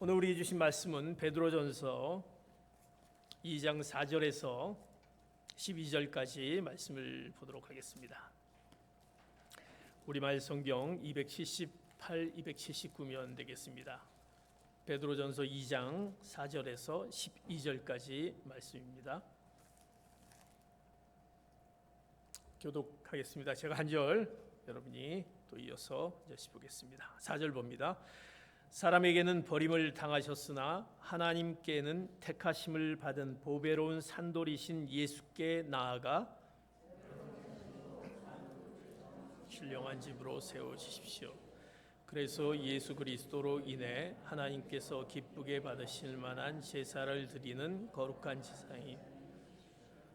오늘 우리 주신 말씀은 베드로전서 2장 4절에서 12절까지 말씀을 보도록 하겠습니다. 우리말 성경 278, 279면 되겠습니다. 베드로전서 2장 4절에서 12절까지 말씀입니다. 교독하겠습니다. 제가 한 절, 여러분이 또 이어서 열심히 보겠습니다. 4절 봅니다. 사람에게는 버림을 당하셨으나 하나님께는 택하심을 받은 보배로운 산돌이신 예수께 나아가 신령한 집으로 세워지십시오. 그래서 예수 그리스도로 인해 하나님께서 기쁘게 받으실 만한 제사를 드리는 거룩한 제사이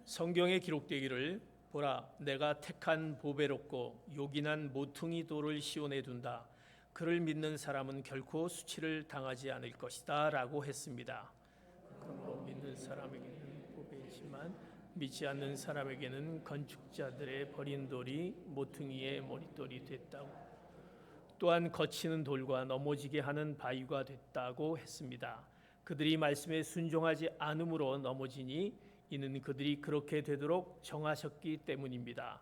성경에 기록되기를 보라 내가 택한 보배롭고 요긴한 모퉁이 돌을 시온에 둔다. 그를 믿는 사람은 결코 수치를 당하지 않을 것이다 라고 했습니다. 그러므로 믿는 사람에게는 보배이지만 믿지 않는 사람에게는 건축자들의 버린 돌이 모퉁이의 머릿돌이 됐다고 또한 거치는 돌과 넘어지게 하는 바위가 됐다고 했습니다. 그들이 말씀에 순종하지 않음으로 넘어지니 이는 그들이 그렇게 되도록 정하셨기 때문입니다.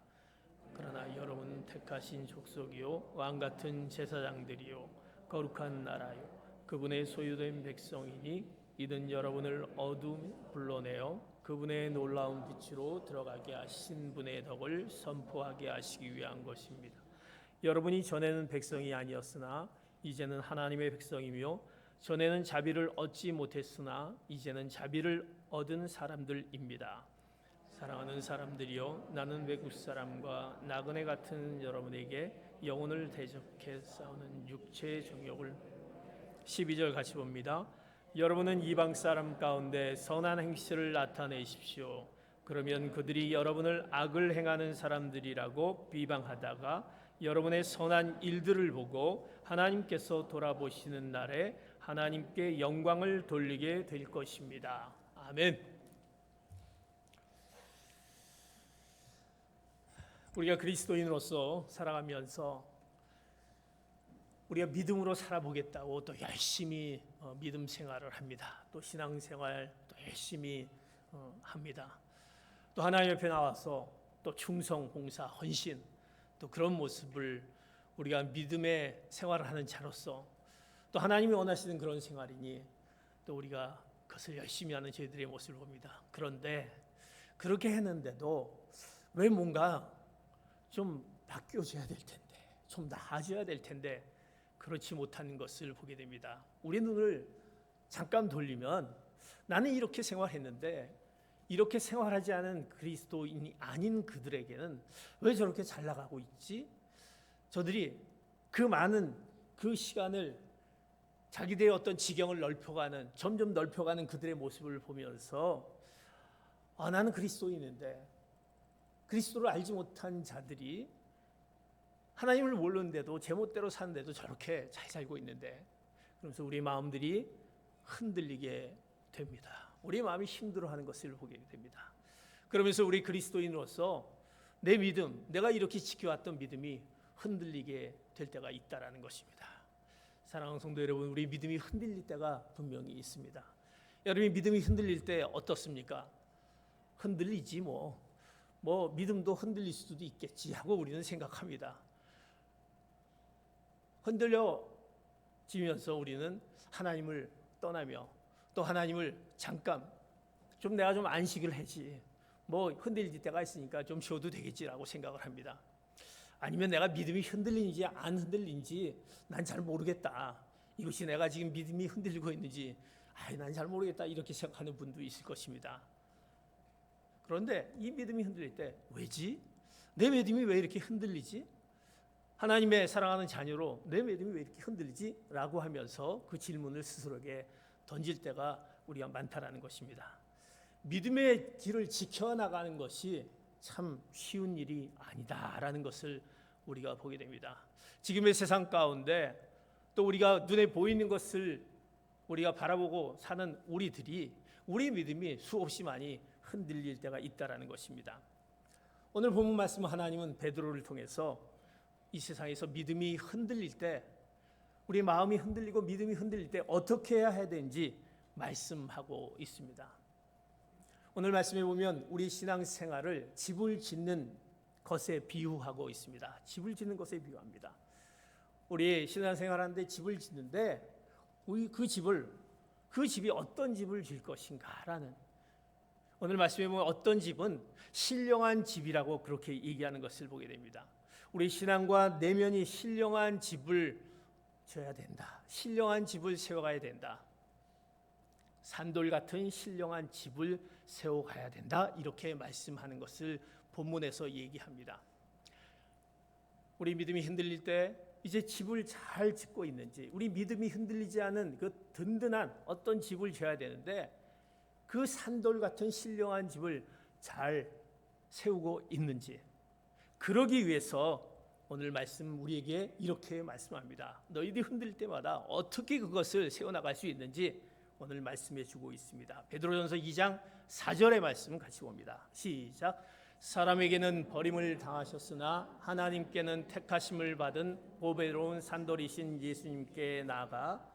그러나 여러분은 택하신 족속이요 왕같은 제사장들이요 거룩한 나라요 그분의 소유된 백성이니 이는 여러분을 어둠 불러내어 그분의 놀라운 빛으로 들어가게 하신 분의 덕을 선포하게 하시기 위한 것입니다. 여러분이 전에는 백성이 아니었으나 이제는 하나님의 백성이며 전에는 자비를 얻지 못했으나 이제는 자비를 얻은 사람들입니다. 사랑하는 사람들이여 나는 외국 사람과 나그네 같은 여러분에게 영혼을 대적해 싸우는 육체의 정욕을 12절 같이 봅니다. 여러분은 이방 사람 가운데 선한 행실을 나타내십시오. 그러면 그들이 여러분을 악을 행하는 사람들이라고 비방하다가 여러분의 선한 일들을 보고 하나님께서 돌아보시는 날에 하나님께 영광을 돌리게 될 것입니다. 아멘. 우리가 그리스도인으로서 살아가면서 우리가 믿음으로 살아보겠다고 또 열심히 믿음 생활을 합니다. 또 신앙 생활 또 열심히 합니다. 또 하나님 옆에 나와서 또 충성, 봉사, 헌신 또 그런 모습을 우리가 믿음의 생활을 하는 자로서 또 하나님이 원하시는 그런 생활이니 또 우리가 그것을 열심히 하는 저희들의 모습을 봅니다. 그런데 그렇게 했는데도 왜 뭔가 좀 바뀌어져야 될 텐데, 좀 나아져야 될 텐데 그렇지 못하는 것을 보게 됩니다. 우리 눈을 잠깐 돌리면 나는 이렇게 생활했는데 이렇게 생활하지 않은 그리스도인이 아닌 그들에게는 왜 저렇게 잘 나가고 있지? 저들이 그 많은 그 시간을 자기들의 어떤 지경을 넓혀가는 점점 넓혀가는 그들의 모습을 보면서 나는 그리스도인인데 그리스도를 알지 못한 자들이 하나님을 모르는데도 제멋대로 사는데도 저렇게 잘 살고 있는데 그러면서 우리 마음들이 흔들리게 됩니다. 우리 마음이 힘들어하는 것을 보게 됩니다. 그러면서 우리 그리스도인으로서 내 믿음, 내가 이렇게 지켜왔던 믿음이 흔들리게 될 때가 있다라는 것입니다. 사랑하는 성도 여러분, 우리 믿음이 흔들릴 때가 분명히 있습니다. 여러분이 믿음이 흔들릴 때 어떻습니까? 흔들리지 뭐 믿음도 흔들릴 수도 있겠지 하고 우리는 생각합니다. 흔들려지면서 우리는 하나님을 떠나며 또 하나님을 잠깐 내가 좀 안식을 하지 흔들릴 때가 있으니까 좀 쉬어도 되겠지라고 생각을 합니다. 아니면 내가 믿음이 흔들리는지 안 흔들리는지 난 잘 모르겠다. 이것이 내가 지금 믿음이 흔들리고 있는지 난 잘 모르겠다 이렇게 생각하는 분도 있을 것입니다. 그런데 이 믿음이 흔들릴 때 왜지? 내 믿음이 왜 이렇게 흔들리지? 하나님의 사랑하는 자녀로 내 믿음이 왜 이렇게 흔들리지? 라고 하면서 그 질문을 스스로에게 던질 때가 우리가 많다라는 것입니다. 믿음의 길을 지켜나가는 것이 참 쉬운 일이 아니다라는 것을 우리가 보게 됩니다. 지금의 세상 가운데 또 우리가 눈에 보이는 것을 우리가 바라보고 사는 우리들이 우리 믿음이 수없이 많이 흔들릴 때가 있다라는 것입니다. 오늘 본문 말씀 하나님은 베드로를 통해서 이 세상에서 믿음이 흔들릴 때 우리 마음이 흔들리고 믿음이 흔들릴 때 어떻게 해야 되는지 말씀하고 있습니다. 오늘 말씀에 보면 우리 신앙생활을 집을 짓는 것에 비유하고 있습니다. 집을 짓는 것에 비유합니다. 우리 신앙생활하는데 집을 짓는데 그 집이 어떤 집을 질 것인가라는, 오늘 말씀에 보면 어떤 집은 신령한 집이라고 그렇게 얘기하는 것을 보게 됩니다. 우리 신앙과 내면이 신령한 집을 져야 된다. 신령한 집을 세워가야 된다. 산돌 같은 신령한 집을 세워가야 된다. 이렇게 말씀하는 것을 본문에서 얘기합니다. 우리 믿음이 흔들릴 때 이제 집을 잘 짓고 있는지, 우리 믿음이 흔들리지 않은 그 든든한 어떤 집을 져야 되는데 그 산돌 같은 신령한 집을 잘 세우고 있는지, 그러기 위해서 오늘 말씀 우리에게 이렇게 말씀합니다. 너희들이 흔들릴 때마다 어떻게 그것을 세워나갈 수 있는지 오늘 말씀해 주고 있습니다. 베드로전서 2장 4절의 말씀 같이 봅니다. 시작. 사람에게는 버림을 당하셨으나 하나님께는 택하심을 받은 보배로운 산돌이신 예수님께 나아가.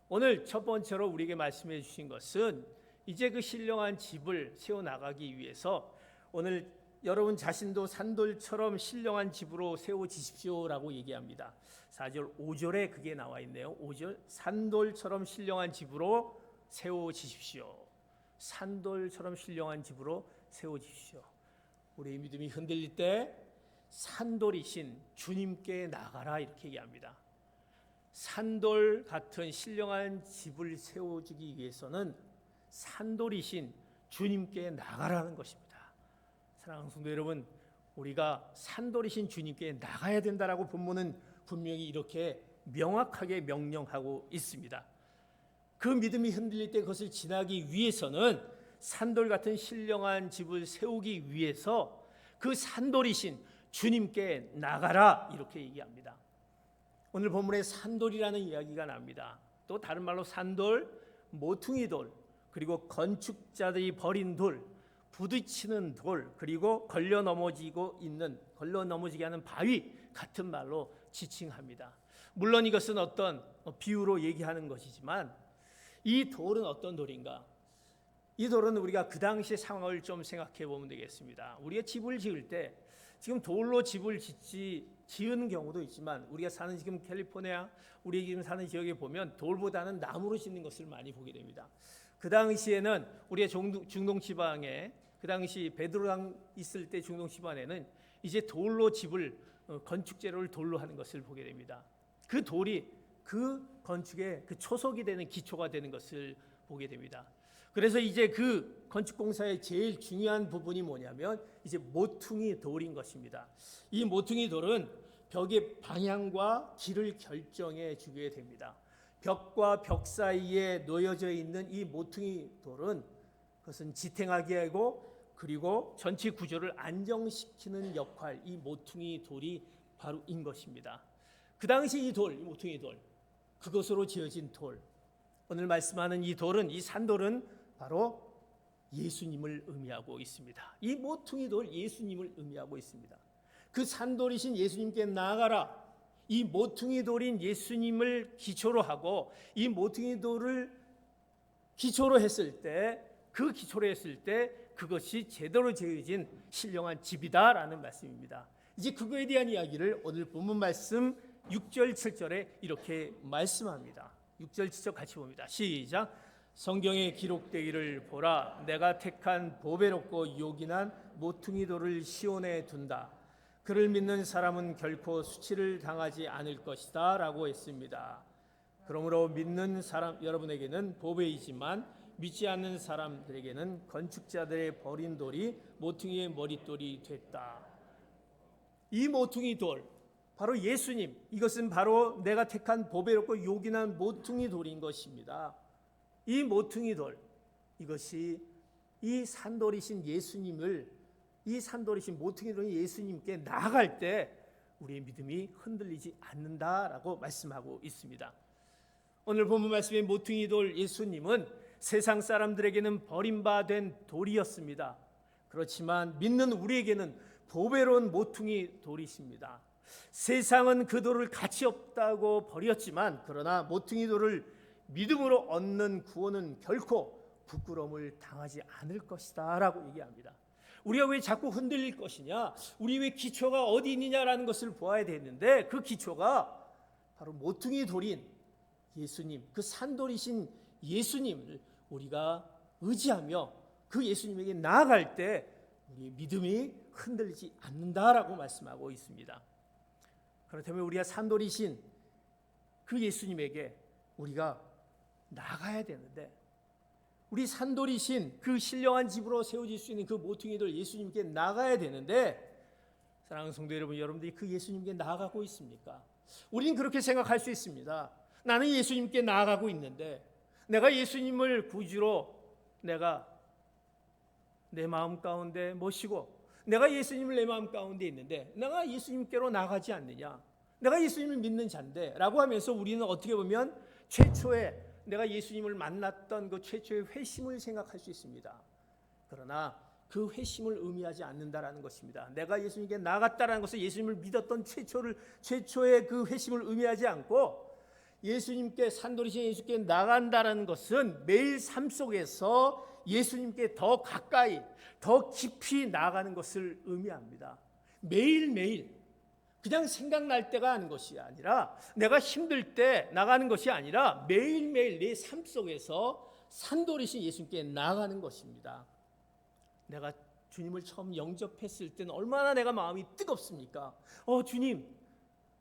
오늘 첫 번째로 우리에게 말씀해 주신 것은 이제 그 신령한 집을 세워나가기 위해서 오늘 여러분 자신도 산돌처럼 신령한 집으로 세워지십시오라고 얘기합니다. 4절 5절에 그게 나와 있네요. 5절 산돌처럼 신령한 집으로 세워지십시오. 산돌처럼 신령한 집으로 세워지십시오. 우리 믿음이 흔들릴 때 산돌이신 주님께 나가라 이렇게 얘기합니다. 산돌 같은 신령한 집을 세워주기 위해서는 산돌이신 주님께 나가라는 것입니다. 사랑하는 성도 여러분, 우리가 산돌이신 주님께 나가야 된다라고 본문은 분명히 이렇게 명확하게 명령하고 있습니다. 그 믿음이 흔들릴 때 그것을 지나기 위해서는 산돌 같은 신령한 집을 세우기 위해서 그 산돌이신 주님께 나가라 이렇게 얘기합니다. 오늘 본문에 산돌이라는 이야기가 납니다. 또 다른 말로 산돌, 모퉁이 돌, 그리고 건축자들이 버린 돌, 부딪히는 돌, 그리고 걸려 넘어지게 하는 바위 같은 말로 지칭합니다. 물론 이것은 어떤 비유로 얘기하는 것이지만 이 돌은 어떤 돌인가? 이 돌은 우리가 그 당시의 상황을 좀 생각해 보면 되겠습니다. 우리가 집을 지을 때 지금 돌로 집을 지은 경우도 있지만 우리가 사는 지금 캘리포니아, 우리 지금 사는 지역에 보면 돌보다는 나무로 짓는 것을 많이 보게 됩니다. 그 당시에는 우리의 중동 지방에 그 당시 베드로당 있을 때 중동 지방에는 이제 돌로 집을 건축 재료를 돌로 하는 것을 보게 됩니다. 그 돌이 그 건축의 그 초석이 되는 기초가 되는 것을 보게 됩니다. 그래서 이제 그 건축 공사의 제일 중요한 부분이 뭐냐면 이제 모퉁이 돌인 것입니다. 이 모퉁이 돌은 벽의 방향과 길을 결정해 주게 됩니다. 벽과 벽 사이에 놓여져 있는 이 모퉁이 돌은 그것은 지탱하게 하고 그리고 전체 구조를 안정시키는 역할, 이 모퉁이 돌이 바로 인 것입니다. 그 당시 이 돌, 이 모퉁이 돌, 그것으로 지어진 돌, 오늘 말씀하는 이 돌은, 이 산돌은 바로 예수님을 의미하고 있습니다. 이 모퉁이 돌 예수님을 의미하고 있습니다. 그 산돌이신 예수님께 나아가라. 이 모퉁이 돌인 예수님을 기초로 하고 이 모퉁이 돌을 기초로 했을 때, 그 기초로 했을 때 그것이 제대로 지어진 신령한 집이다라는 말씀입니다. 이제 그거에 대한 이야기를 오늘 본문 말씀 6절 7절에 이렇게 말씀합니다. 6절 7절 같이 봅니다. 시작. 성경에 기록되기를 보라, 내가 택한 보배롭고 요긴한 모퉁이 돌을 시온에 둔다. 그를 믿는 사람은 결코 수치를 당하지 않을 것이다 라고 했습니다. 그러므로 믿는 사람 여러분에게는 보배이지만 믿지 않는 사람들에게는 건축자들의 버린 돌이 모퉁이의 머릿돌이 됐다. 이 모퉁이 돌, 바로 예수님, 이것은 바로 내가 택한 보배롭고 요긴한 모퉁이 돌인 것입니다. 이 모퉁이 돌, 이것이 이 산돌이신 예수님을, 이 산돌이신 모퉁이 돌인 예수님께 나아갈 때 우리의 믿음이 흔들리지 않는다라고 말씀하고 있습니다. 오늘 본문 말씀의 모퉁이 돌 예수님은 세상 사람들에게는 버림받은 돌이었습니다. 그렇지만 믿는 우리에게는 보배로운 모퉁이 돌이십니다. 세상은 그 돌을 가치 없다고 버렸지만 그러나 모퉁이 돌을 믿음으로 얻는 구원은 결코 부끄러움을 당하지 않을 것이다 라고 얘기합니다. 우리가 왜 자꾸 흔들릴 것이냐, 우리 왜 기초가 어디 있느냐라는 것을 보아야 되는데, 그 기초가 바로 모퉁이 돌인 예수님, 그 산돌이신 예수님을 우리가 의지하며 그 예수님에게 나아갈 때 우리의 믿음이 흔들리지 않는다라고 말씀하고 있습니다. 그렇다면 우리가 산돌이신 그 예수님에게 우리가 나가야 되는데, 우리 산돌이신 그 신령한 집으로 세워질 수 있는 그 모퉁이들 예수님께 나가야 되는데, 사랑하는 성도 여러분, 여러분들이 그 예수님께 나아가고 있습니까? 우리는 그렇게 생각할 수 있습니다. 나는 예수님께 나아가고 있는데, 내가 예수님을 구주로 내가 내 마음 가운데 모시고, 내가 예수님을 내 마음 가운데 있는데 내가 예수님께로 나가지 않느냐, 내가 예수님을 믿는 자인데 라고 하면서 우리는 어떻게 보면 최초에 내가 예수님을 만났던 그 최초의 회심을 생각할 수 있습니다. 그러나 그 회심을 의미하지 않는다라는 것입니다. 내가 예수님께 나갔다라는 것은 예수님을 믿었던 최초의 그 회심을 의미하지 않고, 예수님께, 산돌이신 예수님께 나간다라는 것은 매일 삶 속에서 예수님께 더 가까이, 더 깊이 나아가는 것을 의미합니다. 매일매일 그냥 생각날 때가 하는 것이 아니라, 내가 힘들 때 나가는 것이 아니라 매일매일 내 삶 속에서 산돌이신 예수님께 나아가는 것입니다. 내가 주님을 처음 영접했을 때는 얼마나 내가 마음이 뜨겁습니까? 주님,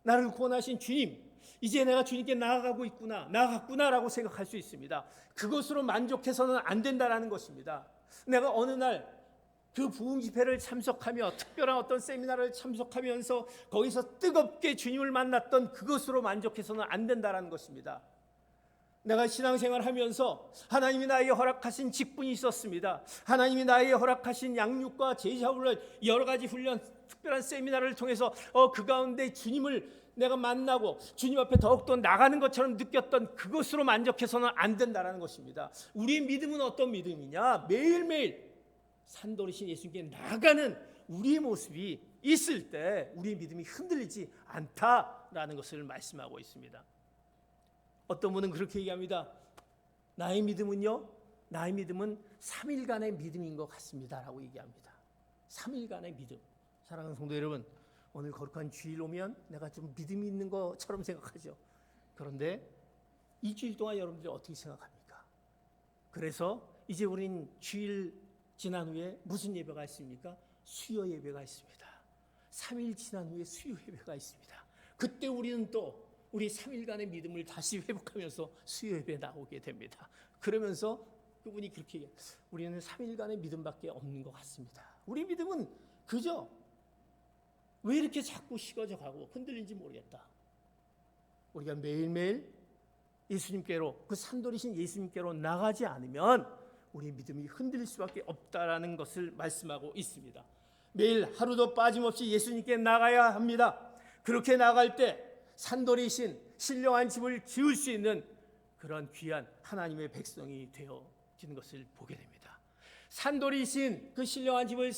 나를 구원하신 주님, 이제 내가 주님께 나아갔구나라고 생각할 수 있습니다. 그것으로 만족해서는 안 된다라는 것입니다. 내가 어느 날 그 부흥 집회를 참석하며 특별한 어떤 세미나를 참석하면서 거기서 뜨겁게 주님을 만났던 그것으로 만족해서는 안 된다라는 것입니다. 내가 신앙생활 하면서 하나님이 나에게 허락하신 직분이 있었습니다. 하나님이 나에게 허락하신 양육과 제자훈련, 여러 가지 훈련, 특별한 세미나를 통해서 그 가운데 주님을 내가 만나고 주님 앞에 더욱더 나가는 것처럼 느꼈던 그것으로 만족해서는 안 된다는 것입니다. 우리의 믿음은 어떤 믿음이냐? 매일매일 산돌이신 예수님께 나가는 우리의 모습이 있을 때 우리의 믿음이 흔들리지 않다라는 것을 말씀하고 있습니다. 어떤 분은 그렇게 얘기합니다. 나의 믿음은 3일간의 믿음인 것 같습니다 라고 얘기합니다. 3일간의 믿음. 사랑하는 성도 여러분, 오늘 거룩한 주일 오면 내가 좀 믿음이 있는 것처럼 생각하죠. 그런데 이 주일 동안 여러분들이 어떻게 생각합니까? 그래서 이제 우린 주일 지난 후에 무슨 예배가 있습니까? 수요 예배가 있습니다. 3일 지난 후에 수요 예배가 있습니다. 그때 우리는 또 우리 3일간의 믿음을 다시 회복하면서 수요 예배에 나오게 됩니다. 그러면서 그분이 그렇게 얘기해요. 우리는 3일간의 믿음밖에 없는 것 같습니다. 우리 믿음은 그저 왜 이렇게 자꾸 식어져 가고 흔들린지 모르겠다. 우리가 매일매일 예수님께로, 그 산돌이신 예수님께로 나가지 않으면 우리 믿음이 흔들릴 수밖에 없다라는 것을 말씀하고 있습니다. 매일 하루도 빠짐없이 예수님께 나가야 합니다. 그렇게 나갈 때 산돌이신 신령한 집을 지을 수 있는 그런 귀한 하나님의 백성이 되어지는 것을 보게 됩니다. 산돌이신 그 신령한 집을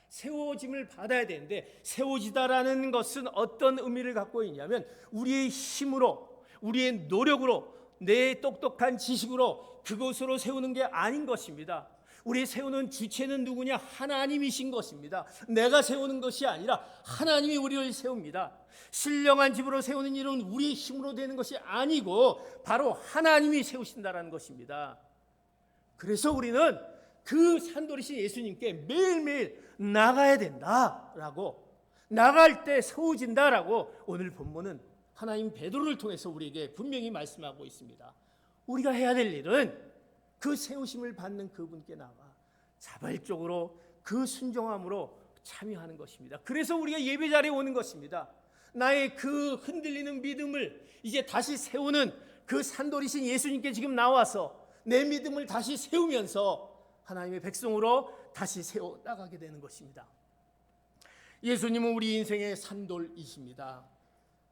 세워짐을 받아야 되는데, 세워지다라는 것은 어떤 의미를 갖고 있냐면 우리의 힘으로, 우리의 노력으로, 내 똑똑한 지식으로 그것으로 세우는 게 아닌 것입니다. 우리 세우는 주체는 누구냐? 하나님이신 것입니다. 내가 세우는 것이 아니라 하나님이 우리를 세웁니다. 신령한 집으로 세우는 일은 우리의 힘으로 되는 것이 아니고 바로 하나님이 세우신다라는 것입니다. 그래서 우리는 그 산돌이신 예수님께 매일매일 나가야 된다라고, 나갈 때 세워진다라고 오늘 본문은 하나님 베드로를 통해서 우리에게 분명히 말씀하고 있습니다. 우리가 해야 될 일은 그 세우심을 받는 그분께 나가 자발적으로 그 순종함으로 참여하는 것입니다. 그래서 우리가 예배 자리에 오는 것입니다. 나의 그 흔들리는 믿음을 이제 다시 세우는 그 산돌이신 예수님께 지금 나와서 내 믿음을 다시 세우면서 하나님의 백성으로 다시 세워 나가게 되는 것입니다. 예수님은 우리 인생의 산돌이십니다.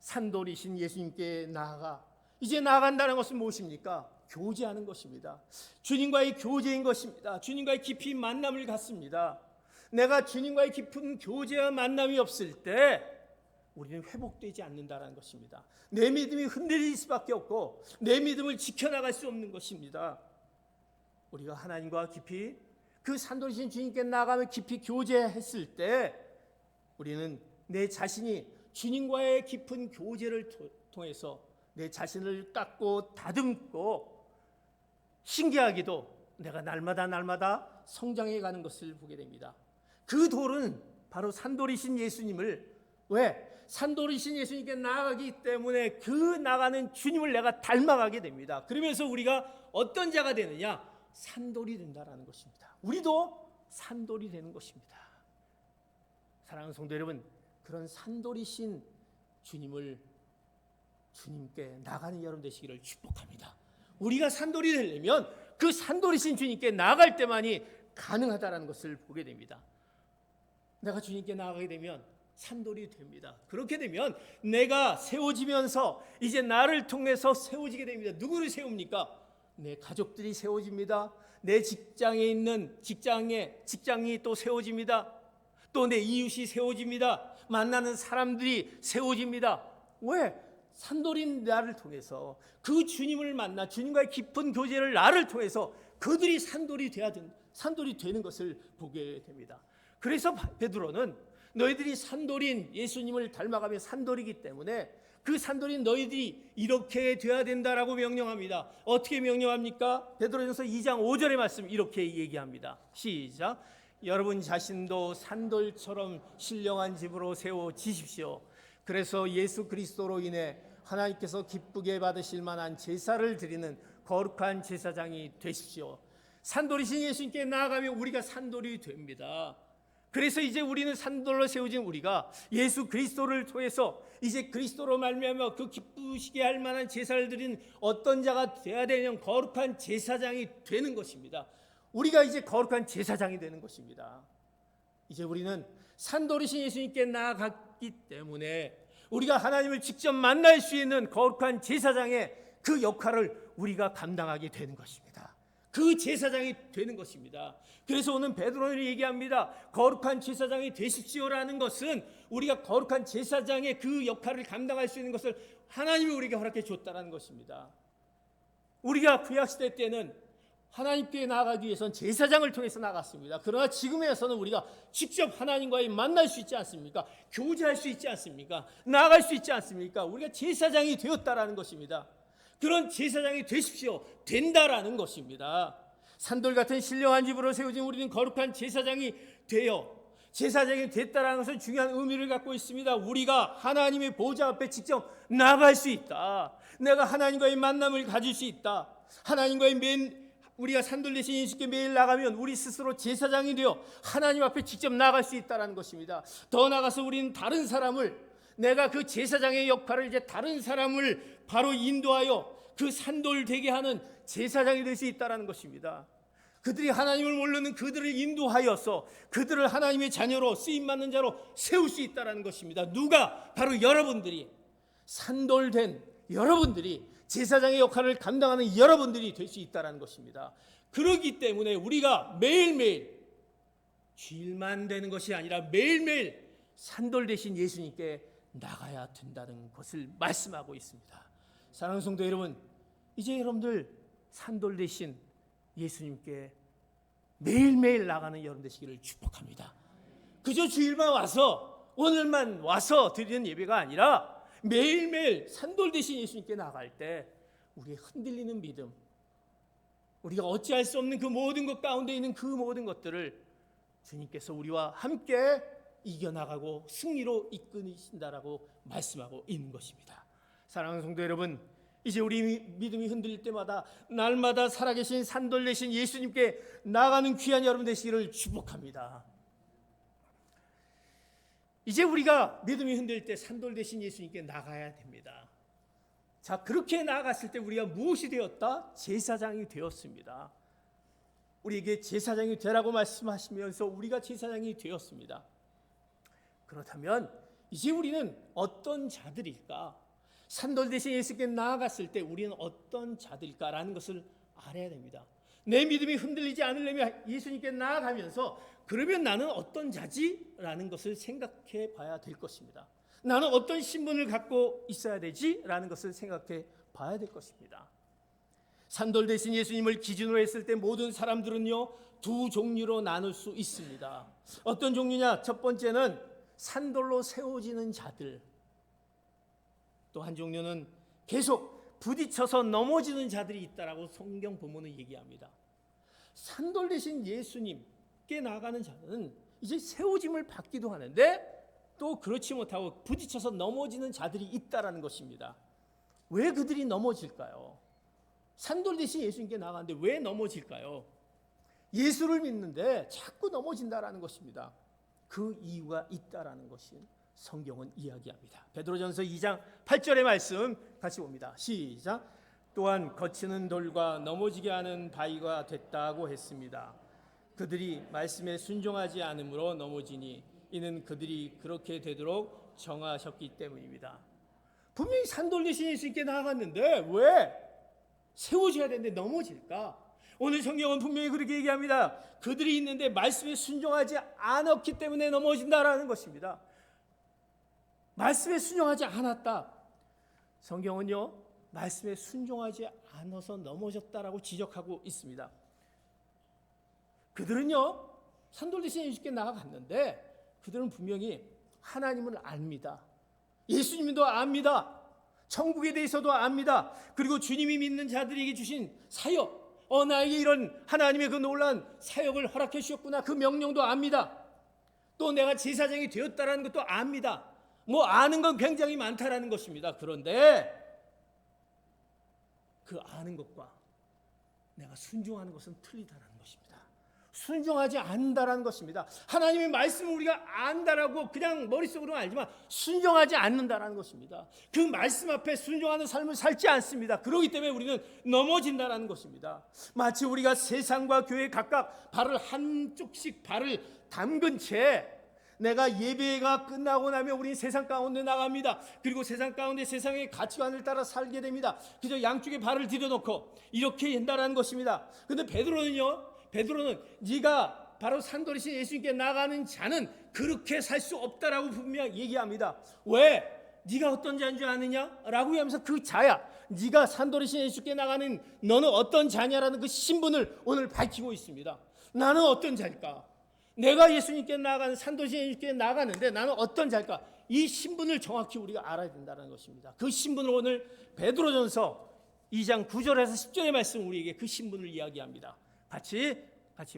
산돌이신 예수님께 나아가, 이제 나아간다는 것은 무엇입니까? 교제하는 것입니다. 주님과의 교제인 것입니다. 주님과의 깊이 만남을 갖습니다. 내가 주님과의 깊은 교제와 만남이 없을 때 우리는 회복되지 않는다는 것입니다. 내 믿음이 흔들릴 수밖에 없고 내 믿음을 지켜나갈 수 없는 것입니다. 우리가 하나님과 깊이 그 산돌이신 주님께 나가며 깊이 교제했을 때 우리는 내 자신이 주님과의 깊은 교제를 통해서 내 자신을 닦고 다듬고 신기하게도 내가 날마다 성장해 가는 것을 보게 됩니다. 그 돌은 바로 산돌이신 예수님을, 왜? 산돌이신 예수님께 나아가기 때문에 그 나가는 주님을 내가 닮아가게 됩니다. 그러면서 우리가 어떤 자가 되느냐? 산돌이 된다라는 것입니다. 우리도 산돌이 되는 것입니다. 사랑하는 성도 여러분, 그런 산돌이신 주님께 나가는 여러분 되시기를 축복합니다. 우리가 산돌이 되려면 그 산돌이신 주님께 나아갈 때만이 가능하다는 것을 보게 됩니다. 내가 주님께 나아가게 되면 산돌이 됩니다. 그렇게 되면 내가 세워지면서 이제 나를 통해서 세워지게 됩니다. 누구를 세웁니까? 내 가족들이 세워집니다. 내 직장에 있는 직장이 또 세워집니다. 또 내 이웃이 세워집니다. 만나는 사람들이 세워집니다. 왜? 산돌인 나를 통해서 그 주님을 만나 주님과의 깊은 교제를 나를 통해서 그들이 산돌이 되는 것을 보게 됩니다. 그래서 베드로는 너희들이 산돌인 예수님을 닮아가며 산돌이기 때문에 그 산돌인 너희들이 이렇게 돼야 된다라고 명령합니다. 어떻게 명령합니까? 베드로전서 2장 5절의 말씀 이렇게 얘기합니다. 시작. 여러분 자신도 산돌처럼 신령한 집으로 세워지십시오. 그래서 예수 그리스도로 인해 하나님께서 기쁘게 받으실 만한 제사를 드리는 거룩한 제사장이 되십시오. 산돌이신 예수님께 나아가면 우리가 산돌이 됩니다. 그래서 이제 우리는 산돌로 세워진 우리가 예수 그리스도를 통해서 이제 그리스도로 말미암아 그 기쁘시게 할 만한 제사를 드리는 어떤 자가 되어야 되냐면 거룩한 제사장이 되는 것입니다. 우리가 이제 거룩한 제사장이 되는 것입니다. 이제 우리는 산돌이신 예수님께 나아갔기 때문에 우리가 하나님을 직접 만날 수 있는 거룩한 제사장의 그 역할을 우리가 감당하게 되는 것입니다. 그 제사장이 되는 것입니다. 그래서 오늘 베드로는 얘기합니다. 거룩한 제사장이 되십시오라는 것은 우리가 거룩한 제사장의 그 역할을 감당할 수 있는 것을 하나님이 우리에게 허락해 줬다는 것입니다. 우리가 구약시대 때는 하나님께 나아가기 위해서는 제사장을 통해서 나갔습니다. 그러나 지금에서는 우리가 직접 하나님과의 만날 수 있지 않습니까? 교제할 수 있지 않습니까? 나아갈 수 있지 않습니까? 우리가 제사장이 되었다라는 것입니다. 그런 제사장이 되십시오. 된다라는 것입니다. 산돌 같은 신령한 집으로 세워진 우리는 거룩한 제사장이 되어 제사장이 됐다라는 것은 중요한 의미를 갖고 있습니다. 우리가 하나님의 보좌 앞에 직접 나갈 수 있다. 내가 하나님과의 만남을 가질 수 있다. 하나님과의 우리가 산돌 대신 예수께 매일 나가면 우리 스스로 제사장이 되어 하나님 앞에 직접 나갈 수 있다는 것입니다. 더 나아가서 우리는 다른 사람을 내가 그 제사장의 역할을 이제 다른 사람을 바로 인도하여 그 산돌 되게 하는 제사장이 될 수 있다는 것입니다. 그들이 하나님을 모르는 그들을 인도하여서 그들을 하나님의 자녀로 쓰임받는 자로 세울 수 있다는 것입니다. 누가? 바로 여러분들이, 산돌된 여러분들이, 제사장의 역할을 감당하는 여러분들이 될 수 있다는 것입니다. 그렇기 때문에 우리가 매일매일 주일만 되는 것이 아니라 매일매일 산돌 대신 예수님께 나가야 된다는 것을 말씀하고 있습니다. 사랑하는 성도 여러분, 이제 여러분들 산돌 대신 예수님께 매일매일 나가는 여러분 되시기를 축복합니다. 그저 주일만 와서 오늘만 와서 드리는 예배가 아니라 매일매일 산돌 대신 예수님께 나갈 때 우리의 흔들리는 믿음, 우리가 어찌할 수 없는 그 모든 것 가운데 있는 그 모든 것들을 주님께서 우리와 함께 이겨나가고 승리로 이끄신다라고 말씀하고 있는 것입니다. 사랑하는 성도 여러분, 이제 우리 믿음이 흔들릴 때마다 날마다 살아계신 산돌 되신 예수님께 나가는 귀한 여러분 되시기를 축복합니다. 이제 우리가 믿음이 흔들릴 때 산돌 되신 예수님께 나가야 됩니다. 자, 그렇게 나아갔을 때 우리가 무엇이 되었다? 제사장이 되었습니다. 우리에게 제사장이 되라고 말씀하시면서 우리가 제사장이 되었습니다. 그렇다면 이제 우리는 어떤 자들일까? 산돌 대신 예수께 나아갔을 때 우리는 어떤 자들일까라는 것을 알아야 됩니다. 내 믿음이 흔들리지 않으려면 예수님께 나아가면서 그러면 나는 어떤 자지? 라는 것을 생각해 봐야 될 것입니다. 나는 어떤 신분을 갖고 있어야 되지? 라는 것을 생각해 봐야 될 것입니다. 산돌 대신 예수님을 기준으로 했을 때 모든 사람들은요, 두 종류로 나눌 수 있습니다. 어떤 종류냐? 첫 번째는 산돌로 세워지는 자들, 또 한 종류는 계속 부딪혀서 넘어지는 자들이 있다라고 성경 본문은 얘기합니다. 산돌 대신 예수님께 나아가는 자는 이제 세워짐을 받기도 하는데 또 그렇지 못하고 부딪혀서 넘어지는 자들이 있다라는 것입니다. 왜 그들이 넘어질까요? 산돌 대신 예수님께 나아가는데 왜 넘어질까요? 예수를 믿는데 자꾸 넘어진다라는 것입니다. 그 이유가 있다라는 것이 성경은 이야기합니다. 베드로전서 2장 8절의 말씀 같이 봅니다. 시작. 또한 거치는 돌과 넘어지게 하는 바위가 됐다고 했습니다. 그들이 말씀에 순종하지 않으므로 넘어지니 이는 그들이 그렇게 되도록 정하셨기 때문입니다. 분명히 산돌 대신 예수님께 나아갔는데 왜 세워져야 되는데 넘어질까? 오늘 성경은 분명히 그렇게 얘기합니다. 그들이 있는데 말씀에 순종하지 않았기 때문에 넘어진다라는 것입니다. 말씀에 순종하지 않았다. 성경은요, 말씀에 순종하지 않아서 넘어졌다라고 지적하고 있습니다. 그들은요, 산돌 대신 예수님께 나아갔는데 그들은 분명히 하나님을 압니다. 예수님도 압니다. 천국에 대해서도 압니다. 그리고 주님이 믿는 자들에게 주신 사역, 나에게 이런 하나님의 그 놀라운 사역을 허락해 주셨구나, 그 명령도 압니다. 또 내가 제사장이 되었다라는 것도 압니다. 아는 건 굉장히 많다라는 것입니다. 그런데 그 아는 것과 내가 순종하는 것은 틀리다라는 것입니다. 순종하지 않는다라는 것입니다. 하나님의 말씀을 우리가 안다라고 그냥 머릿속으로는 알지만 순종하지 않는다라는 것입니다. 그 말씀 앞에 순종하는 삶을 살지 않습니다. 그렇기 때문에 우리는 넘어진다라는 것입니다. 마치 우리가 세상과 교회 각각 발을 한쪽씩 발을 담근 채 내가 예배가 끝나고 나면 우리는 세상 가운데 나갑니다. 그리고 세상 가운데 세상의 가치관을 따라 살게 됩니다. 그저 양쪽에 발을 들여놓고 이렇게 한다라는 것입니다. 그런데 베드로는 네가 바로 산돌이신 예수님께 나가는 자는 그렇게 살 수 없다라고 분명히 얘기합니다. 왜? 네가 어떤 자인 줄 아느냐? 라고 하면서 그 자야, 네가 산돌이신 예수님께 나가는 너는 어떤 자냐라는 그 신분을 오늘 밝히고 있습니다. 나는 어떤 자일까? 내가 예수님께 나가는 산돌이신 예수님께 나가는데 나는 어떤 자일까? 이 신분을 정확히 우리가 알아야 된다는 것입니다. 그 신분을 오늘 베드로전서 2장 9절에서 10절의 말씀 우리에게 그 신분을 이야기합니다. 같이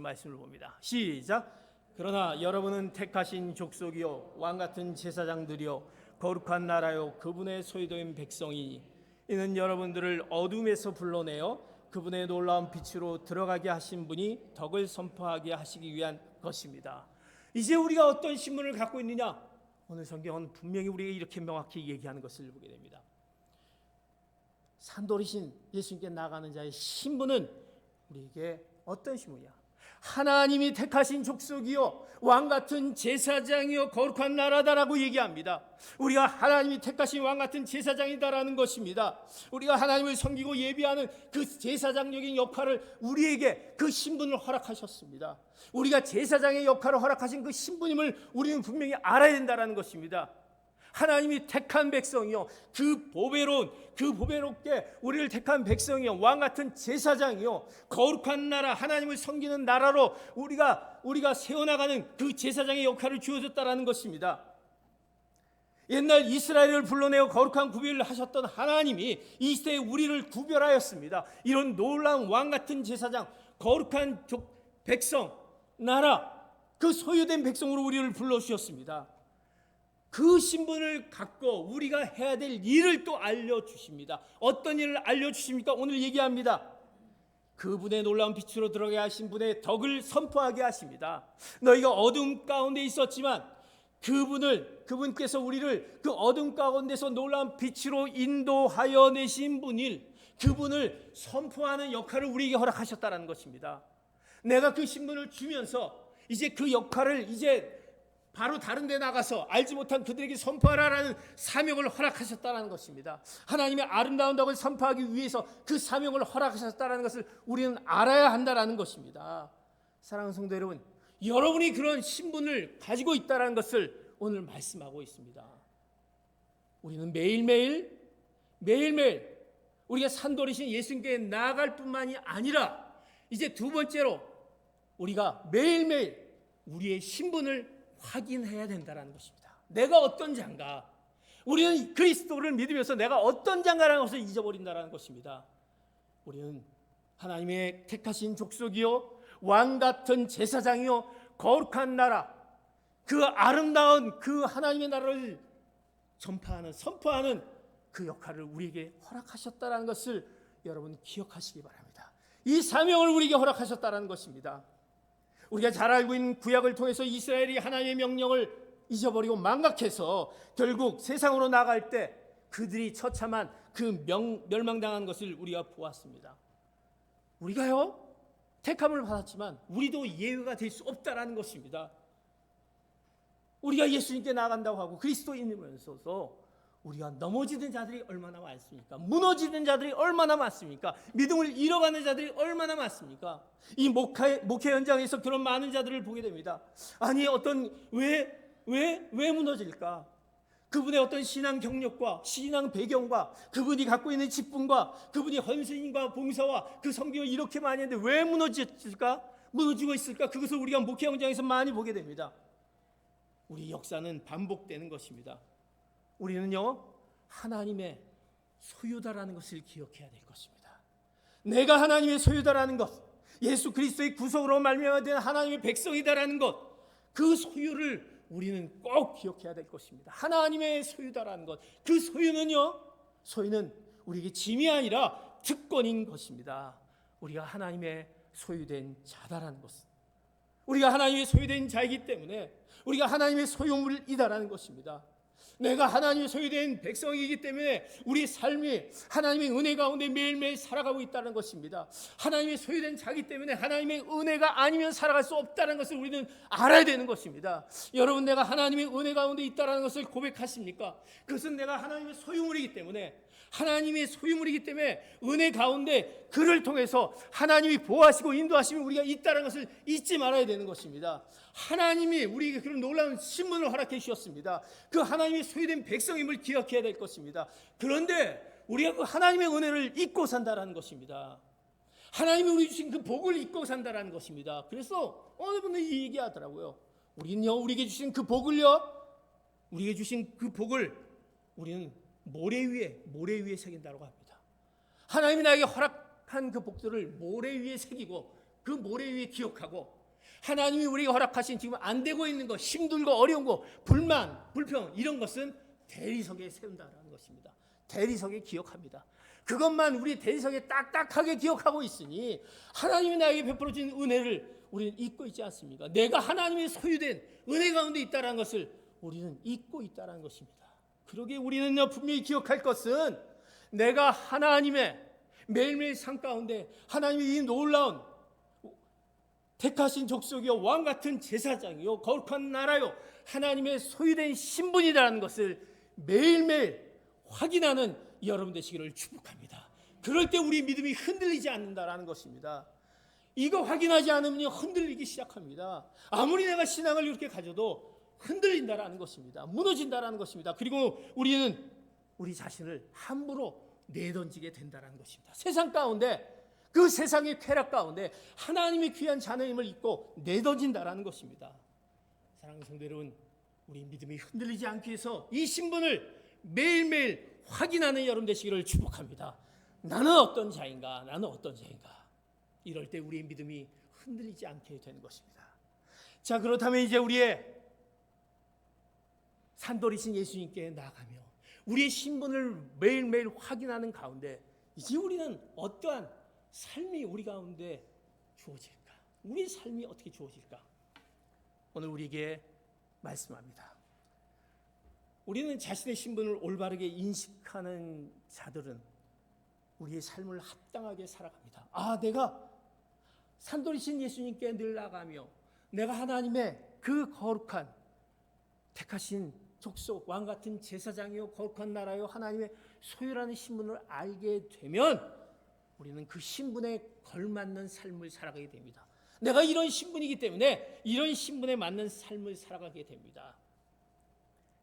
말씀을 봅니다. 시작. 그러나 여러분은 택하신 족속이요 왕같은 제사장들이요 거룩한 나라요 그분의 소유된 백성이니 이는 여러분들을 어둠에서 불러내어 그분의 놀라운 빛으로 들어가게 하신 분이 덕을 선포하게 하시기 위한 것입니다. 이제 우리가 어떤 신분을 갖고 있느냐? 오늘 성경은 분명히 우리에게 이렇게 명확히 얘기하는 것을 보게 됩니다. 산돌이신 예수님께 나가는 자의 신분은 우리에게 어떤 신분이야? 하나님이 택하신 족속이요 왕같은 제사장이요 거룩한 나라다라고 얘기합니다. 우리가 하나님이 택하신 왕같은 제사장이다라는 것입니다. 우리가 하나님을 섬기고 예배하는 그 제사장적인 역할을 우리에게 그 신분을 허락하셨습니다. 우리가 제사장의 역할을 허락하신 그 신분임을 우리는 분명히 알아야 된다는 것입니다. 하나님이 택한 백성이요 그 보배롭게 우리를 택한 백성이요 왕같은 제사장이요 거룩한 나라, 하나님을 섬기는 나라로 우리가 세워나가는 그 제사장의 역할을 주어졌다라는 것입니다. 옛날 이스라엘을 불러내어 거룩한 구별을 하셨던 하나님이 이 시대에 우리를 구별하였습니다. 이런 놀라운 왕같은 제사장, 거룩한 백성, 나라, 그 소유된 백성으로 우리를 불러주셨습니다. 그 신분을 갖고 우리가 해야 될 일을 또 알려주십니다. 어떤 일을 알려주십니까? 오늘 얘기합니다. 그분의 놀라운 빛으로 들어가게 하신 분의 덕을 선포하게 하십니다. 너희가 어둠 가운데 있었지만 그분께서 우리를 그 어둠 가운데서 놀라운 빛으로 인도하여 내신 그분을 선포하는 역할을 우리에게 허락하셨다는 것입니다. 내가 그 신분을 주면서 이제 그 역할을 바로 다른 데 나가서 알지 못한 그들에게 선포하라는 사명을 허락하셨다는 것입니다. 하나님의 아름다운 덕을 선포하기 위해서 그 사명을 허락하셨다는 것을 우리는 알아야 한다는 것입니다. 사랑하는 성도 여러분, 여러분이 그런 신분을 가지고 있다는 것을 오늘 말씀하고 있습니다. 우리는 매일매일 우리가 산돌이신 예수님께 나아갈 뿐만이 아니라 이제 두 번째로 우리가 매일매일 우리의 신분을 확인해야 된다는 것입니다. 내가 어떤 자인가? 우리는 그리스도를 믿으면서 내가 어떤 자인가라는 것을 잊어버린다는 것입니다. 우리는 하나님의 택하신 족속이요 왕 같은 제사장이요 거룩한 나라, 그 아름다운 그 하나님의 나라를 선포하는 그 역할을 우리에게 허락하셨다는 것을 여러분 기억하시기 바랍니다. 이 사명을 우리에게 허락하셨다는 것입니다. 우리가 잘 알고 있는 구약을 통해서 이스라엘이 하나님의 명령을 잊어버리고 망각해서 결국 세상으로 나갈 때 그들이 처참한 그 멸망당한 것을 우리가 보았습니다. 우리가요 택함을 받았지만 우리도 예외가 될 수 없다는 것입니다. 우리가 예수님께 나간다고 하고 그리스도인이면서도 우리가 넘어지는 자들이 얼마나 많습니까? 무너지는 자들이 얼마나 많습니까? 믿음을 잃어가는 자들이 얼마나 많습니까? 이 목회 현장에서 그런 많은 자들을 보게 됩니다. 아니 왜 무너질까? 그분의 어떤 신앙 경력과 신앙 배경과 그분이 갖고 있는 직분과 그분이 헌신과 봉사와 그 성경을 이렇게 많이 했는데 왜 무너지고 있을까? 그것을 우리가 목회 현장에서 많이 보게 됩니다. 우리 역사는 반복되는 것입니다. 우리는요 하나님의 소유다라는 것을 기억해야 될 것입니다. 내가 하나님의 소유다라는 것, 예수 그리스도의 구속으로 말미암아 된 하나님의 백성이다라는 것, 그 소유를 우리는 꼭 기억해야 될 것입니다. 하나님의 소유다라는 것, 그 소유는 우리에게 짐이 아니라 특권인 것입니다. 우리가 하나님의 소유된 자다라는 것은, 우리가 하나님의 소유된 자이기 때문에 우리가 하나님의 소유물이다라는 것입니다. 내가 하나님의 소유된 백성이기 때문에 우리 삶이 하나님의 은혜 가운데 매일매일 살아가고 있다는 것입니다. 하나님의 소유된 자기 때문에 하나님의 은혜가 아니면 살아갈 수 없다는 것을 우리는 알아야 되는 것입니다. 여러분, 내가 하나님의 은혜 가운데 있다는 것을 고백하십니까? 그것은 내가 하나님의 소유물이기 때문에, 은혜 가운데 그를 통해서 하나님이 보호하시고 인도하시면 우리가 있다는 것을 잊지 말아야 되는 것입니다. 하나님이 우리에게 그런 놀라운 신분을 허락해 주셨습니다. 그 하나님의 소유된 백성임을 기억해야 될 것입니다. 그런데 우리가 그 하나님의 은혜를 잊고 산다라는 것입니다. 하나님이 우리 주신 그 복을 잊고 산다라는 것입니다. 그래서 어느 분이 이 얘기하더라고요. 우리에게 주신 그 복을 우리는 모래 위에 새긴다고 합니다. 하나님이 나에게 허락한 그 복들을 모래 위에 새기고 그 모래 위에 기억하고, 하나님이 우리에게 허락하신 지금 안 되고 있는 것, 힘들고 어려운 것, 불평 이런 것은 대리석에 세운다는 것입니다. 대리석에 기억합니다. 그것만 우리 대리석에 딱딱하게 기억하고 있으니 하나님이 나에게 베풀어 준 은혜를 우리는 잊고 있지 않습니까? 내가 하나님의 소유된 은혜 가운데 있다는 것을 우리는 잊고 있다는 것입니다. 그러기에 우리는 분명히 기억할 것은, 내가 하나님의 매일매일 삶 가운데 하나님의 이 놀라운 택하신 족속이요 왕 같은 제사장이요 거룩한 나라요 하나님의 소유된 신분이라는 것을 매일매일 확인하는 여러분 되시기를 축복합니다. 그럴 때 우리 믿음이 흔들리지 않는다라는 것입니다. 이거 확인하지 않으면 흔들리기 시작합니다. 아무리 내가 신앙을 이렇게 가져도 흔들린다라는 것입니다. 무너진다라는 것입니다. 그리고 우리는 우리 자신을 함부로 내던지게 된다라는 것입니다. 세상 가운데, 그 세상의 쾌락 가운데 하나님의 귀한 자녀임을 잊고 내던진다라는 것입니다. 사랑하는 성도 여러분, 우리 믿음이 흔들리지 않기 위해서 이 신분을 매일매일 확인하는 여러분 되시기를 축복합니다. 나는 어떤 자인가? 이럴 때 우리의 믿음이 흔들리지 않게 되는 것입니다. 자, 그렇다면 이제 우리의 산돌이신 예수님께 나아가며 우리의 신분을 매일매일 확인하는 가운데 이제 우리는 어떠한 삶이 우리 가운데 주어질까? 우리의 삶이 어떻게 주어질까? 오늘 우리에게 말씀합니다. 우리는 자신의 신분을 올바르게 인식하는 자들은 우리의 삶을 합당하게 살아갑니다. 내가 산돌이신 예수님께 늘 나가며 내가 하나님의 그 거룩한 택하신 족속 왕 같은 제사장이요 거룩한 나라요 하나님의 소유라는 신분을 알게 되면 우리는 그 신분에 걸맞는 삶을 살아가게 됩니다. 내가 이런 신분이기 때문에 이런 신분에 맞는 삶을 살아가게 됩니다.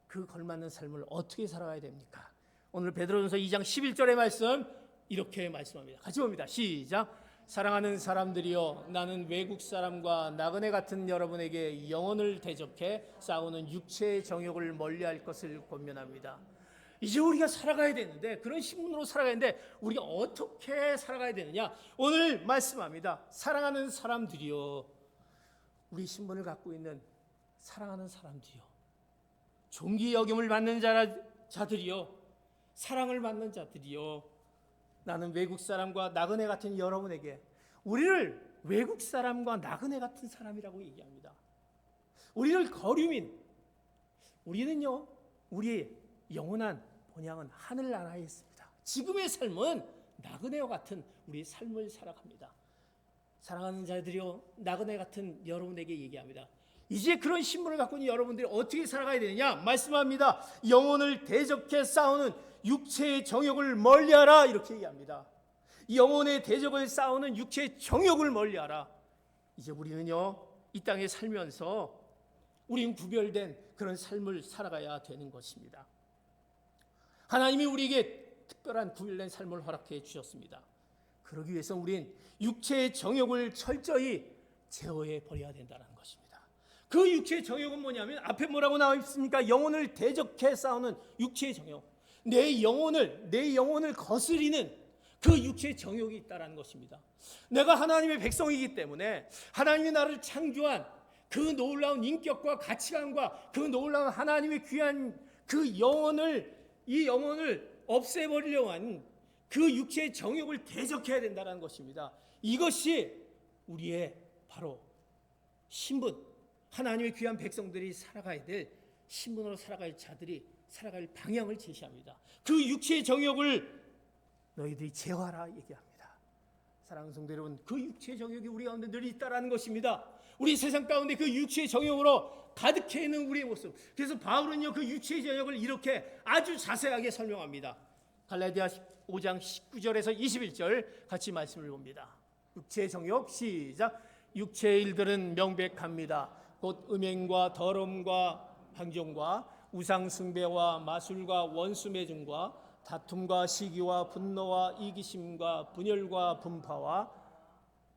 그 걸맞는 삶을 어떻게 살아가야 됩니까? 오늘 베드로전서 2장 11절의 말씀 이렇게 말씀합니다. 같이 봅니다. 시작. 사랑하는 사람들이여, 나는 외국 사람과 나그네 같은 여러분에게 영혼을 대적해 싸우는 육체의 정욕을 멀리할 것을 권면합니다. 이제 우리가 살아가야 되는데, 그런 신분으로 살아가야 되는데 우리가 어떻게 살아가야 되느냐? 오늘 말씀합니다. 사랑하는 사람들이여, 우리 신분을 갖고 있는 사랑하는 사람들이여, 존귀 여김을 받는 자들이여, 사랑을 받는 자들이여, 나는 외국 사람과 나그네 같은 여러분에게, 우리를 외국 사람과 나그네 같은 사람이라고 얘기합니다. 우리를 거류민, 우리는요, 우리의 영원한 본향은 하늘나라에 있습니다. 지금의 삶은 나그네와 같은 우리의 삶을 살아갑니다. 사랑하는 자들이여, 나그네 같은 여러분에게 얘기합니다. 이제 그런 신분을 갖고 있는 여러분들이 어떻게 살아가야 되느냐? 말씀합니다. 영혼을 대적해 싸우는 육체의 정욕을 멀리하라, 이렇게 얘기합니다. 영혼의 대적을 싸우는 육체의 정욕을 멀리하라. 이제 우리는요, 이 땅에 살면서 우리는 구별된 그런 삶을 살아가야 되는 것입니다. 하나님이 우리에게 특별한 구별된 삶을 허락해 주셨습니다. 그러기 위해서 우린 육체의 정욕을 철저히 제어해 버려야 된다는 것입니다. 그 육체의 정욕은 뭐냐면 앞에 뭐라고 나와 있습니까? 영혼을 대적해 싸우는 육체의 정욕. 내 영혼을 거스리는 그 육체의 정욕이 있다는 것입니다. 내가 하나님의 백성이기 때문에 하나님이 나를 창조한 그 놀라운 인격과 가치관과 그 놀라운 하나님의 귀한 이 영혼을 없애버리려고 하는 그 육체의 정욕을 대적해야 된다는 것입니다. 이것이 우리의 바로 신분, 하나님의 귀한 백성들이 살아가야 될 신분으로 살아갈 자들이 살아갈 방향을 제시합니다. 그 육체의 정욕을 너희들이 제어하라 얘기합니다. 사랑하는 성도 여러분, 그 육체의 정욕이 우리 가운데 늘 있다라는 것입니다. 우리 세상 가운데 그 육체의 정욕으로 가득해 있는 우리의 모습. 그래서 바울은요, 그 육체의 정욕을 이렇게 아주 자세하게 설명합니다. 갈라디아 5장 19절에서 21절 같이 말씀을 봅니다. 육체의 정욕, 시작. 육체의 일들은 명백합니다. 곧 음행과 더러움과 방종과 우상 숭배와 마술과 원수 매증과 다툼과 시기와 분노와 이기심과 분열과 분파와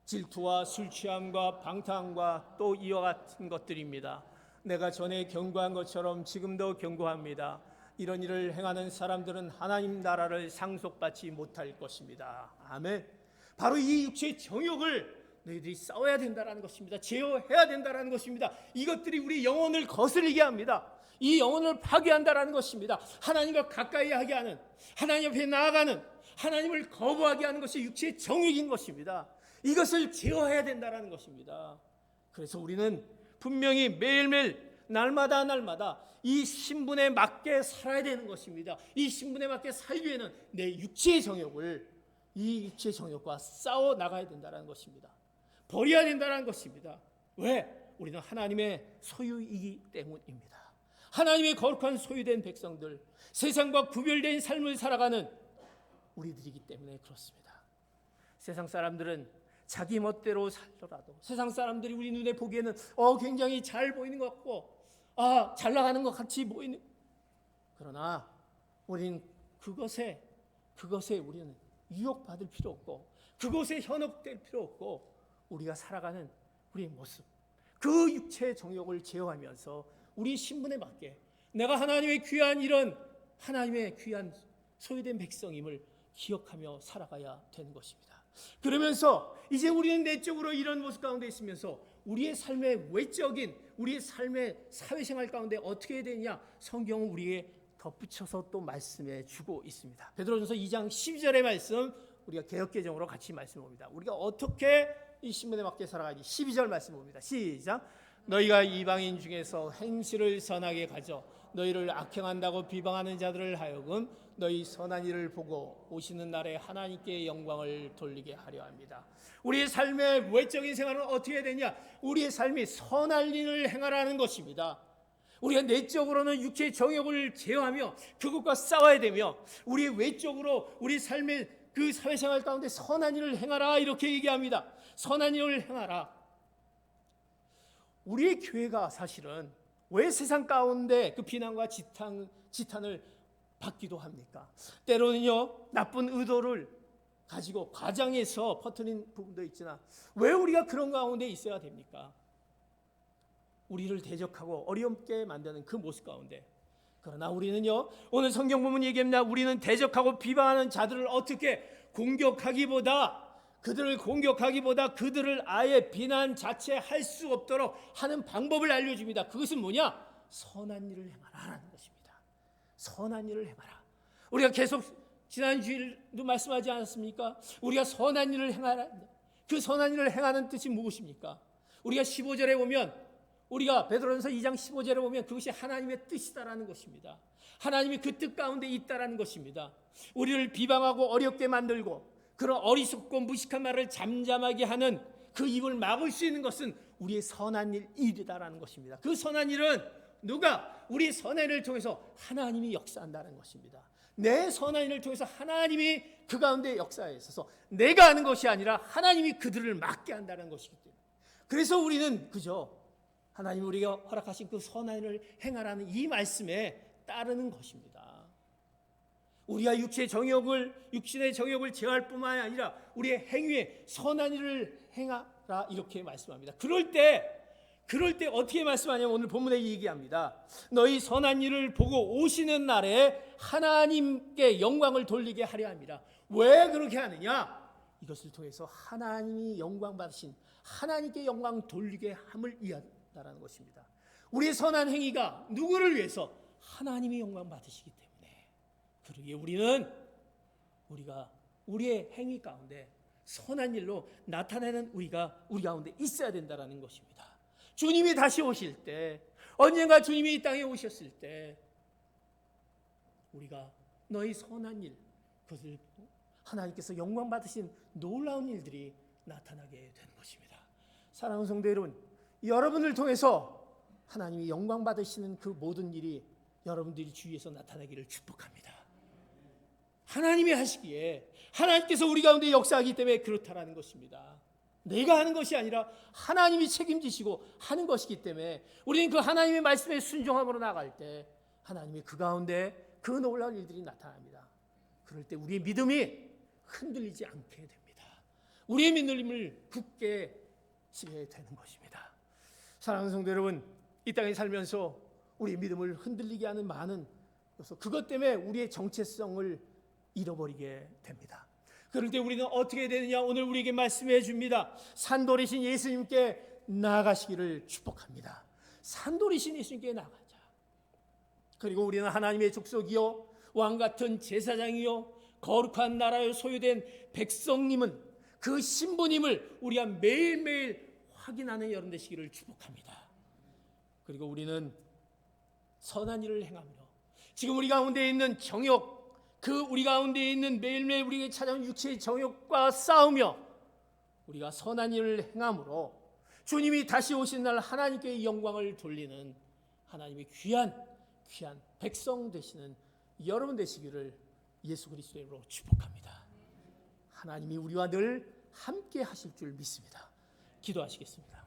질투와 술 취함과 방탕함과 또 이와 같은 것들입니다. 내가 전에 경고한 것처럼 지금도 경고합니다. 이런 일을 행하는 사람들은 하나님 나라를 상속받지 못할 것입니다. 아멘. 바로 이 육체의 정욕을 너희들이 싸워야 된다는 것입니다. 제어해야 된다는 것입니다. 이것들이 우리 영혼을 거스르게 합니다. 이 영혼을 파괴한다는 것입니다. 하나님과 가까이 하게 하는, 하나님 앞에 나아가는, 하나님을 거부하게 하는 것이 육체의 정욕인 것입니다. 이것을 제어해야 된다는 것입니다. 그래서 우리는 분명히 매일매일 날마다 이 신분에 맞게 살아야 되는 것입니다. 이 신분에 맞게 살기 위해는 내 육체의 정욕을, 이 육체의 정욕과 싸워 나가야 된다는 것입니다. 버려야 된다는 것입니다. 왜? 우리는 하나님의 소유이기 때문입니다. 하나님의 거룩한 소유된 백성들, 세상과 구별된 삶을 살아가는 우리들이기 때문에 그렇습니다. 세상 사람들은 자기 멋대로 살더라도, 세상 사람들이 우리 눈에 보기에는 굉장히 잘 보이는 것 같고 잘 나가는 것 같이 보이는, 그러나 우리는 그것에 우리는 유혹받을 필요 없고, 그것에 현혹될 필요 없고, 우리가 살아가는 우리의 모습, 그 육체의 정욕을 제어하면서 우리 신분에 맞게 내가 하나님의 귀한 소유된 백성임을 기억하며 살아가야 되는 것입니다. 그러면서 이제 우리는 내적으로 이런 모습 가운데 있으면서 우리의 삶의 외적인, 우리의 삶의 사회생활 가운데 어떻게 해야 되느냐, 성경은 우리에게 덧붙여서 또 말씀해 주고 있습니다. 베드로전서 2장 12절의 말씀, 우리가 개역개정으로 같이 말씀해 봅니다. 우리가 어떻게 이 신분에 맞게 살아가지? 12절 말씀 봅니다. 시작. 너희가 이방인 중에서 행실을 선하게 가져 너희를 악행한다고 비방하는 자들을 하여금 너희 선한 일을 보고 오시는 날에 하나님께 영광을 돌리게 하려 합니다. 우리의 삶의 외적인 생활은 어떻게 해야 되냐? 우리의 삶이 선할 일을 행하라는 것입니다. 우리가 내적으로는 육체의 정욕을 제어하며 그것과 싸워야 되며, 우리의 외적으로 우리 삶의 그 사회생활 가운데 선한 일을 행하라, 이렇게 얘기합니다. 선한 일을 행하라. 우리의 교회가 사실은 왜 세상 가운데 그 비난과 지탄을 받기도 합니까? 때로는요, 나쁜 의도를 가지고 과장해서 퍼뜨린 부분도 있지만 왜 우리가 그런 가운데 있어야 됩니까? 우리를 대적하고 어렵게 만드는 그 모습 가운데, 그러나 우리는요, 오늘 성경 보면 얘기합니다. 우리는 대적하고 비방하는 자들을 어떻게 그들을 공격하기보다 그들을 아예 비난 자체 할 수 없도록 하는 방법을 알려줍니다. 그것은 뭐냐? 선한 일을 행하라는 것입니다. 선한 일을 행하라. 우리가 계속 지난 주일도 말씀하지 않았습니까? 우리가 선한 일을 행하라. 그 선한 일을 행하는 뜻이 무엇입니까? 우리가 15절에 보면, 우리가 베드로전서 2장 15절에 보면 그것이 하나님의 뜻이다라는 것입니다. 하나님이 그 뜻 가운데 있다라는 것입니다. 우리를 비방하고 어렵게 만들고 그런 어리석고 무식한 말을 잠잠하게 하는 그 입을 막을 수 있는 것은 우리의 선한 일이다라는 것입니다. 그 선한 일은 누가? 우리 선한 일을 통해서 하나님이 역사한다는 것입니다. 내 선한 일을 통해서 하나님이 그 가운데 역사에 있어서 내가 하는 것이 아니라 하나님이 그들을 막게 한다는 것이기 때문에, 그래서 우리는 그저 하나님이 우리가 허락하신 그 선한 일을 행하라는 이 말씀에 따르는 것입니다. 우리가 육신의 정욕을 제어할 뿐만 아니라 우리의 행위에 선한 일을 행하라 이렇게 말씀합니다. 그럴 때 어떻게 말씀하냐면 오늘 본문에 얘기합니다. 너희 선한 일을 보고 오시는 날에 하나님께 영광을 돌리게 하려 합니다. 왜 그렇게 하느냐? 이것을 통해서 하나님이 영광 받으신 하나님께 영광 돌리게 함을 이해한다는 것입니다. 우리의 선한 행위가 누구를 위해서? 하나님이 영광 받으시기 때문에. 그러기에 우리가 우리의 행위 가운데 선한 일로 나타내는 우리 가운데 있어야 된다는 것입니다. 주님이 다시 오실 때, 언젠가 주님이 이 땅에 오셨을 때 우리가 너희 선한 일, 그것을 하나님께서 영광 받으신 놀라운 일들이 나타나게 되는 것입니다. 사랑하는 성도 여러분, 여러분을 통해서 하나님이 영광 받으시는 그 모든 일이 여러분들이 주위에서 나타나기를 축복합니다. 하나님이 하시기에 하나님께서 우리 가운데 역사하기 때문에 그렇다라는 것입니다. 내가 하는 것이 아니라 하나님이 책임지시고 하는 것이기 때문에 우리는 그 하나님의 말씀에 순종함으로 나갈 때 하나님이 그 가운데 그 놀라운 일들이 나타납니다. 그럴 때 우리의 믿음이 흔들리지 않게 됩니다. 우리의 믿음을 굳게 쓰게 되는 것입니다. 사랑하는 성도 여러분, 이 땅에 살면서 우리의 믿음을 흔들리게 하는 많은 그것 때문에 우리의 정체성을 잃어버리게 됩니다. 그럴 때 우리는 어떻게 되느냐? 오늘 우리에게 말씀해 줍니다. 산돌이신 예수님께 나아가시기를 축복합니다. 산돌이신 예수님께 나아가자. 그리고 우리는 하나님의 족속이요 왕같은 제사장이요 거룩한 나라에 소유된 백성님은 그 신부님을 우리가 매일매일 확인하는 여러분 되시기를 축복합니다. 그리고 우리는 선한 일을 행하며 지금 우리 가운데 있는 정욕, 우리 가운데 있는 매일매일 우리에게 찾아온 육체의 정욕과 싸우며 우리가 선한 일을 행함으로 주님이 다시 오신 날 하나님께 영광을 돌리는 하나님의 귀한 백성 되시는 여러분 되시기를 예수 그리스도의 이름으로 축복합니다. 하나님이 우리와 늘 함께 하실 줄 믿습니다. 기도하시겠습니다.